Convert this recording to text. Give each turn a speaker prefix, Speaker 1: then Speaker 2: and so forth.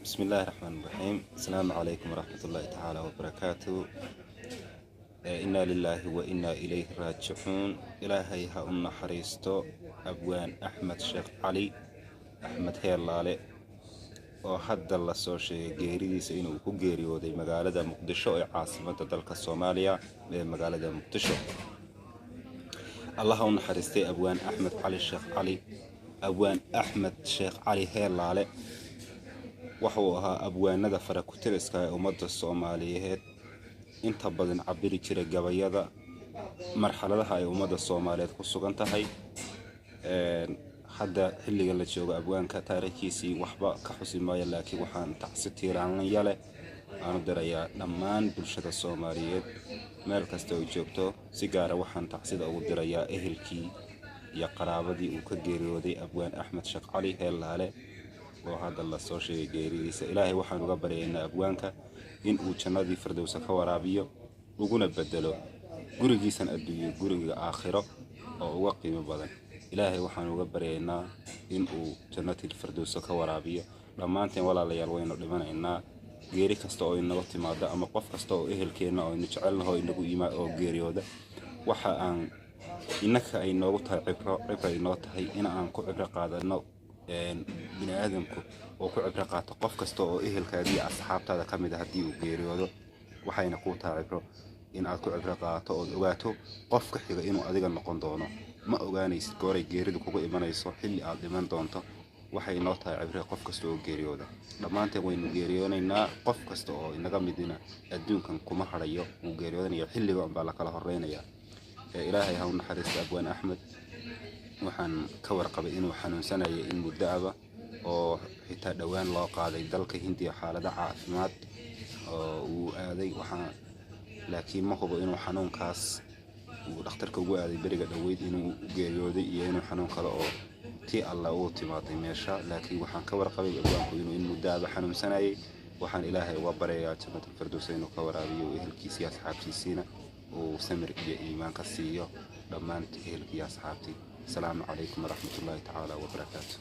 Speaker 1: بسم الله الرحمن الرحيم. السلام عليكم ورحمة الله تعالى وبركاته. إنا-lillaahi wa-innaa ileyhi raajicuun. Ilaahay ha u naxariisto Abwaan Axmed Sheekh Cali Ahmed Heellaale oo hadda la soo sheegay geeridiisa inuu ku geeriyooday magaalada Muqdisho ee caasimadda dalka Soomaaliya ee magaalada Muqdisho. Allah ha u naxariistay Abwaan Axmed Cali Sheekh Cali Abwaan Axmed Sheekh Cali Heellaale wuxuu ahaa abwaanada farakutiriska ee ummadda Soomaaliyeed inta badan cabiri jiray gabayada marxaladaha ay ummadda Soomaaliyeed ku sugan tahay. hadda xilliga la joogo abwaanka taariikhdiisii waxba ka xusi maayo, laakiin waxaan tacsi tiiraanaya leh aanu dirayaa dhammaan bulshada Soomaaliyeed meel kasta oo joogto. Si gaar ah waxaan tacsida ugu dirayaa ehelkii iyo qaraabadii uu ka geeriyooday Abwaan Axmed Sheekh Cali Heellaale oo hadda la soo sheegay geeridiisa. Ilaahay waxaan uga baryaynaa abwaanka in uu jannadii firdawsa ka waraabiyo uguna beddelo gurigiisan adduunyo guriga aakhiro oo uga qiimo badan. Ilaahay waxaan uga baryaynaa in uu jannatil firdawsa ka waraabiyo. Dhammaanteen walaalayaal waynu dhimanaynaa. geeri kasta oo inaga timaada ama qof kasta oo ehelkeena oo inu jecelnahay oo inagu yimaad oo geeriyooda, waxa aan innaka ay noogu tahay cibro inoo tahay in aan ku cibro qaadano bini aadamku oo ku cibro qaato qof kasta oo ehelkaada iyo asxaabtaada ka mid ah haddii uu geeriyoodo. waxayna ku tahay cibro in aad ku cibro qaadato oo ogaato qofka xiga inuu adiga noqon doono. ma ogaanaysid gooray geeridu kugu imanayso xilli aad dhiman doonto. waxay noo tahay cibro qof kasta oo geeriyooda. dhammaanteen waynu geeriyoonaynaa. qof kasta oo inaga midina adduunkan kuma harayo uu geeriyoodanayo xilligan baa la kala horeynayaa. ilaahay ha u naxariisto Abwaan Axmed. waxaan ka warqabay inuu xanuunsanayay in muddo aba oo xitaa dhowaan loo qaaday dalka Hindiya xaalada caafimaad oo uu aaday. laakiin ma hubo inuu xanuunkaas uu dhakhtarka ugu aaday beriga dhaweyd inuu geeriyooday iyo inuu xanuun kale oo tii alla uu timaaday meesha. laakiin waxaan ka warqabay abwaanku inuu in muddo aba xanuunsanayay. waxaan ilaahay uga baryayaa jannatul firdawsa inuu ka waraabiyo ehelkiisa iyo asxaabtiisina uu samir iyo iimaan ka siiyo dhammaan ehelkiisa iyo asxaabtii. السلام عليكم ورحمة الله تعالى وبركاته.